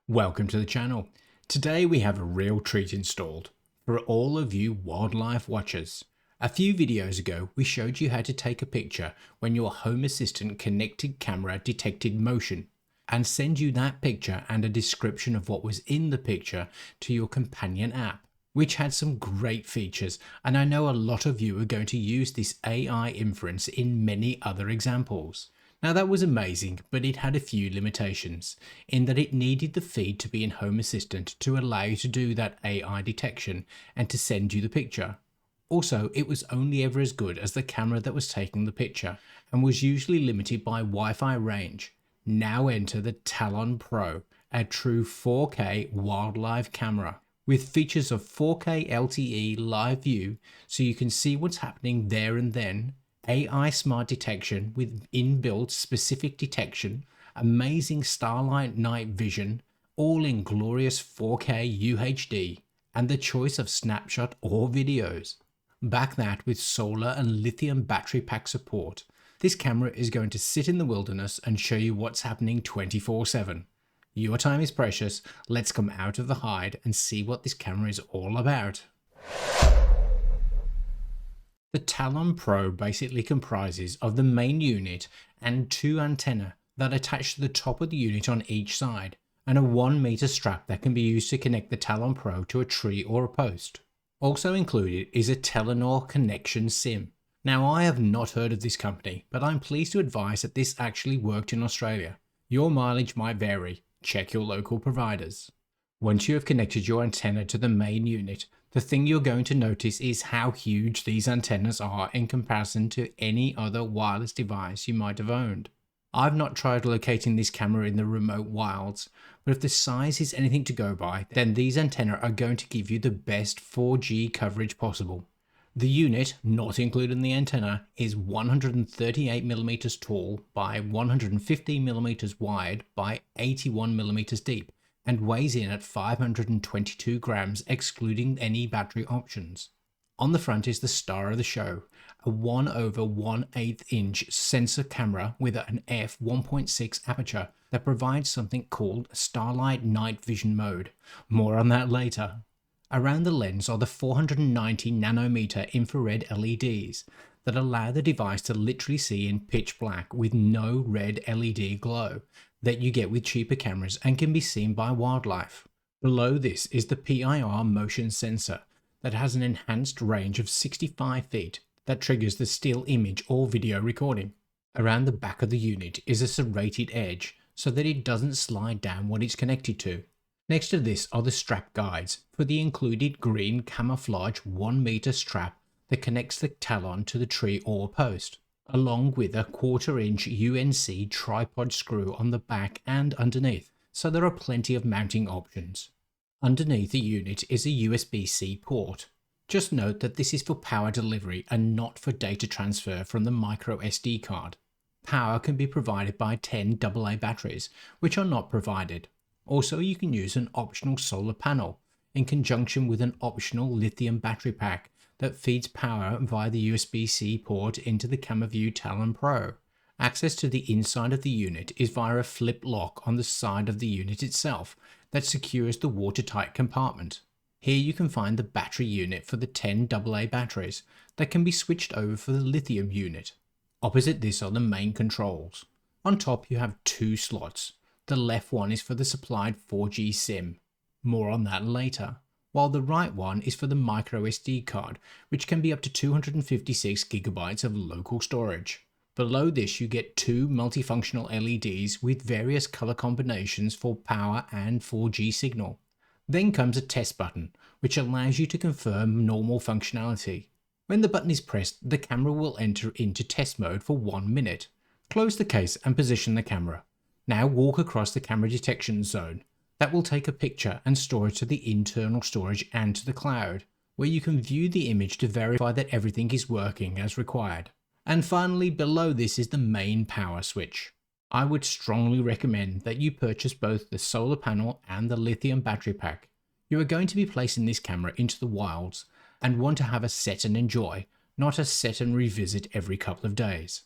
Welcome to the channel. Today we have a real treat installed for all of you wildlife watchers. A few videos ago we showed you how to take a picture when your Home Assistant connected camera detected motion and send you that picture and a description of what was in the picture to your companion app, which had some great features, and I know a lot of you are going to use this AI inference in many other examples. Now that was amazing, but it had a few limitations, in that it needed the feed to be in Home Assistant to allow you to do that AI detection and to send you the picture. Also, it was only ever as good as the camera that was taking the picture, and was usually limited by Wi-Fi range. Now enter the Talon Pro, a true 4K wildlife camera, with features of 4K LTE live view so you can see what's happening there and then, AI smart detection with inbuilt specific detection, amazing starlight night vision, all in glorious 4K UHD, and the choice of snapshot or videos. Back that with solar and lithium battery pack support. This camera is going to sit in the wilderness and show you what's happening 24/7. Your time is precious. Let's come out of the hide and see what this camera is all about. The Talon Pro basically comprises of the main unit and two antennae that attach to the top of the unit on each side, and a 1 meter strap that can be used to connect the Talon Pro to a tree or a post. Also included is a Telenor connection SIM. Now, I have not heard of this company, but I'm pleased to advise that this actually worked in Australia. Your mileage might vary. Check your local providers. Once you have connected your antenna to the main unit, the thing you're going to notice is how huge these antennas are in comparison to any other wireless device you might have owned. I've not tried locating this camera in the remote wilds, but if the size is anything to go by, then these antennas are going to give you the best 4G coverage possible. The unit, not including the antenna, is 138mm tall by 150mm wide by 81mm deep, and weighs in at 522 grams excluding any battery options. On the front is the star of the show, a 1/1/8 inch sensor camera with an f1.6 aperture that provides something called Starlight Night Vision mode. More on that later. Around the lens are the 490 nanometer infrared LEDs that allow the device to literally see in pitch black with no red LED glow that you get with cheaper cameras and can be seen by wildlife. Below this is the PIR motion sensor that has an enhanced range of 65 feet that triggers the still image or video recording. Around the back of the unit is a serrated edge so that it doesn't slide down what it's connected to. Next to this are the strap guides for the included green camouflage 1 meter strap that connects the Talon to the tree or post, along with a 1/4 inch UNC tripod screw on the back and underneath, so there are plenty of mounting options. Underneath the unit is a USB-C port. Just note that this is for power delivery and not for data transfer from the micro SD card. Power can be provided by 10 AA batteries, which are not provided. Also, you can use an optional solar panel in conjunction with an optional lithium battery pack that feeds power via the USB-C port into the Camovue Talon Pro. Access to the inside of the unit is via a flip lock on the side of the unit itself that secures the watertight compartment. Here you can find the battery unit for the 10 AA batteries that can be switched over for the lithium unit. Opposite this are the main controls. On top you have two slots. The left one is for the supplied 4G SIM. More on that later. While the right one is for the micro SD card, which can be up to 256 GB of local storage. Below this you get two multifunctional LEDs with various color combinations for power and 4G signal. Then comes a test button, which allows you to confirm normal functionality. When the button is pressed, the camera will enter into test mode for 1 minute. Close the case and position the camera. Now walk across the camera detection zone. That will take a picture and store it to the internal storage and to the cloud, where you can view the image to verify that everything is working as required. And finally, below this is the main power switch. I would strongly recommend that you purchase both the solar panel and the lithium battery pack. You are going to be placing this camera into the wilds and want to have a set and enjoy, not a set and revisit every couple of days.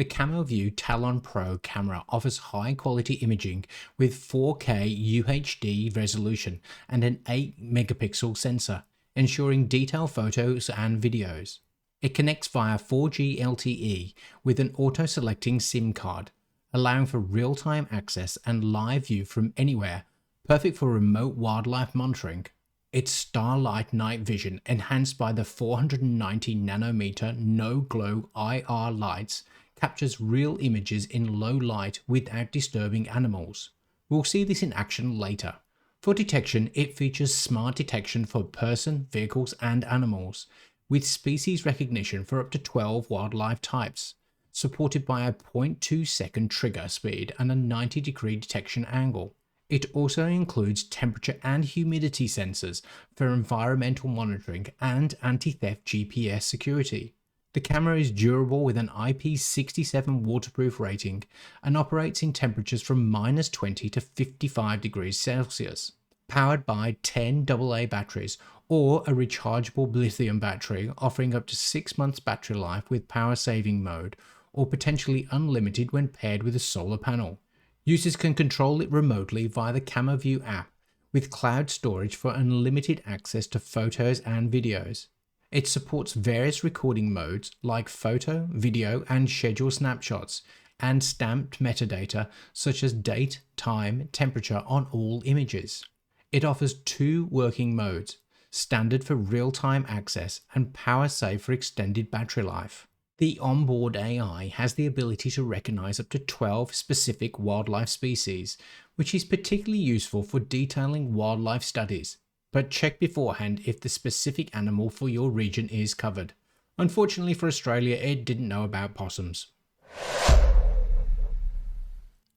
The Camovue Talon Pro camera offers high quality imaging with 4K UHD resolution and an 8 megapixel sensor, ensuring detailed photos and videos. It connects via 4G LTE with an auto-selecting SIM card, allowing for real-time access and live view from anywhere, perfect for remote wildlife monitoring. Its starlight night vision, enhanced by the 490 nanometer no-glow IR lights, captures real images in low light without disturbing animals. We'll see this in action later. For detection, it features smart detection for person, vehicles and animals, with species recognition for up to 12 wildlife types, supported by a 0.2 second trigger speed and a 90-degree detection angle. It also includes temperature and humidity sensors for environmental monitoring and anti-theft GPS security. The camera is durable with an IP67 waterproof rating and operates in temperatures from -20 to 55 degrees Celsius. Powered by 10 AA batteries or a rechargeable lithium battery offering up to 6 months battery life with power saving mode, or potentially unlimited when paired with a solar panel. Users can control it remotely via the Camovue app with cloud storage for unlimited access to photos and videos. It supports various recording modes like photo, video and schedule snapshots, and stamped metadata such as date, time, temperature on all images. It offers 2 working modes, standard for real-time access and power save for extended battery life. The onboard AI has the ability to recognize up to 12 specific wildlife species, which is particularly useful for detailing wildlife studies. But check beforehand if the specific animal for your region is covered. Unfortunately for Australia, it didn't know about possums.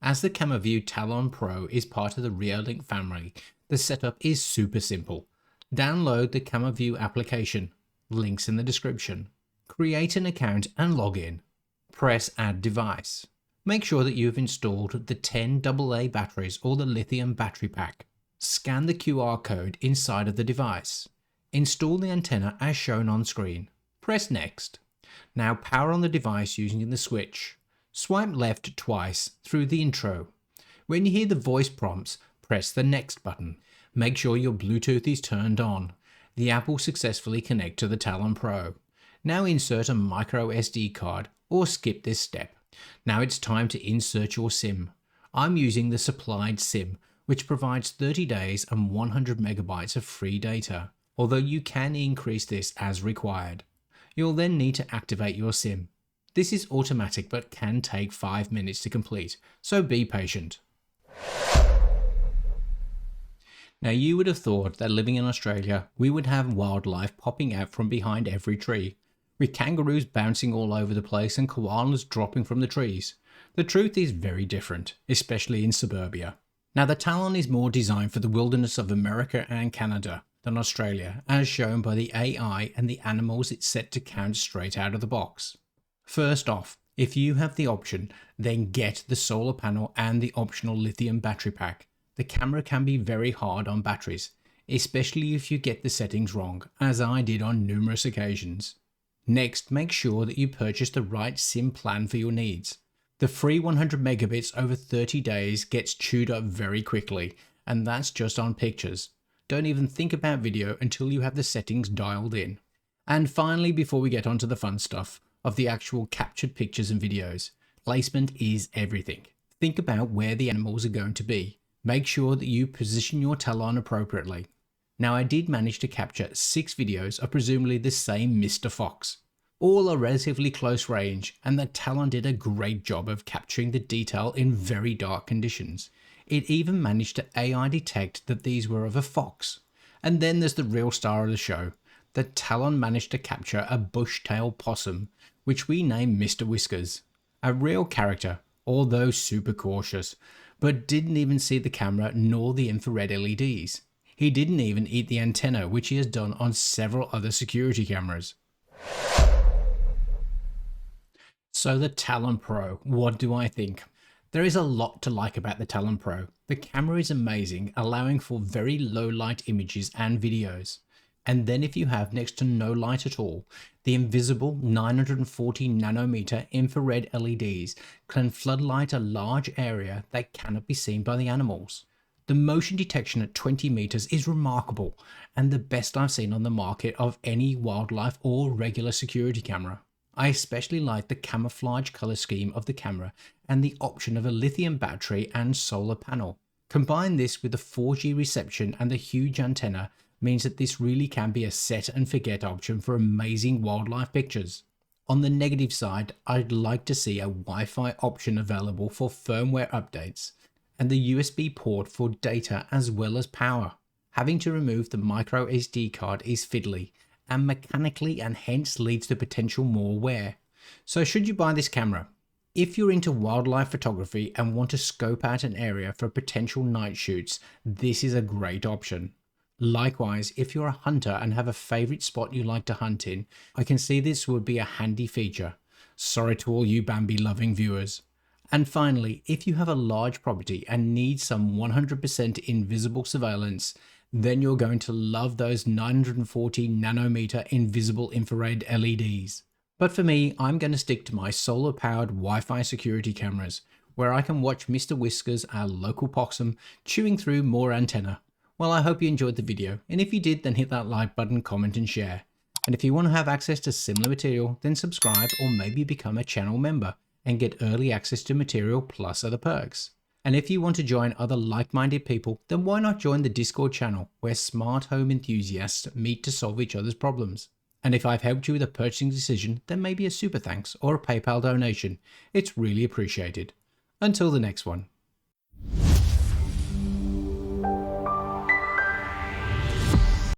As the Camovue Talon Pro is part of the Reolink family, the setup is super simple. Download the Camovue application, links in the description. Create an account and log in. Press Add Device. Make sure that you have installed the 10 AA batteries or the lithium battery pack. Scan the QR code inside of the device. Install the antenna as shown on screen. Press Next. Now power on the device using the switch. Swipe left twice through the intro. When you hear the voice prompts, press the Next button. Make sure your Bluetooth is turned on. The app will successfully connect to the Talon Pro. Now insert a micro SD card or skip this step. Now it's time to insert your SIM. I'm using the supplied SIM, which provides 30 days and 100 megabytes of free data, although you can increase this as required. You'll then need to activate your SIM. This is automatic but can take 5 minutes to complete, so be patient. Now you would have thought that living in Australia, we would have wildlife popping out from behind every tree, with kangaroos bouncing all over the place and koalas dropping from the trees. The truth is very different, especially in suburbia. Now the Talon is more designed for the wilderness of America and Canada than Australia, as shown by the AI and the animals it's set to count straight out of the box. First off, if you have the option, then get the solar panel and the optional lithium battery pack. The camera can be very hard on batteries, especially if you get the settings wrong, as I did on numerous occasions. Next, make sure that you purchase the right SIM plan for your needs. The free 100 megabits over 30 days gets chewed up very quickly, and that's just on pictures. Don't even think about video until you have the settings dialed in. And finally, before we get onto the fun stuff of the actual captured pictures and videos, placement is everything. Think about where the animals are going to be. Make sure that you position your Talon appropriately. Now I did manage to capture 6 videos of presumably the same Mr. Fox. All are relatively close range, and the Talon did a great job of capturing the detail in very dark conditions. It even managed to AI detect that these were of a fox. And then there's the real star of the show. The Talon managed to capture a bush-tailed possum, which we named Mr. Whiskers. A real character, although super cautious, but didn't even see the camera nor the infrared LEDs. He didn't even eat the antenna, which he has done on several other security cameras. So the Talon Pro, what do I think? There is a lot to like about the Talon Pro. The camera is amazing, allowing for very low light images and videos. And then if you have next to no light at all, the invisible 940 nanometer infrared LEDs can floodlight a large area that cannot be seen by the animals. The motion detection at 20 meters is remarkable and the best I've seen on the market of any wildlife or regular security camera. I especially like the camouflage color scheme of the camera and the option of a lithium battery and solar panel. Combine this with the 4G reception and the huge antenna means that this really can be a set and forget option for amazing wildlife pictures. On the negative side, I'd like to see a Wi-Fi option available for firmware updates and the USB port for data as well as power. Having to remove the micro SD card is fiddly and mechanically and hence leads to potential more wear. So should you buy this camera? If you're into wildlife photography and want to scope out an area for potential night shoots, this is a great option. Likewise, if you're a hunter and have a favorite spot you like to hunt in, I can see this would be a handy feature. Sorry to all you Bambi loving viewers. And finally, if you have a large property and need some 100% invisible surveillance, then you're going to love those 940 nanometer invisible infrared LEDs. But for me, I'm going to stick to my solar powered Wi-Fi security cameras, where I can watch Mr. Whiskers, our local possum, chewing through more antenna. Well, I hope you enjoyed the video, and if you did, then hit that like button, comment and share. And if you want to have access to similar material, then subscribe or maybe become a channel member and get early access to material plus other perks. And if you want to join other like-minded people, then why not join the Discord channel where smart home enthusiasts meet to solve each other's problems. And if I've helped you with a purchasing decision, then maybe a super thanks or a PayPal donation. It's really appreciated. Until the next one.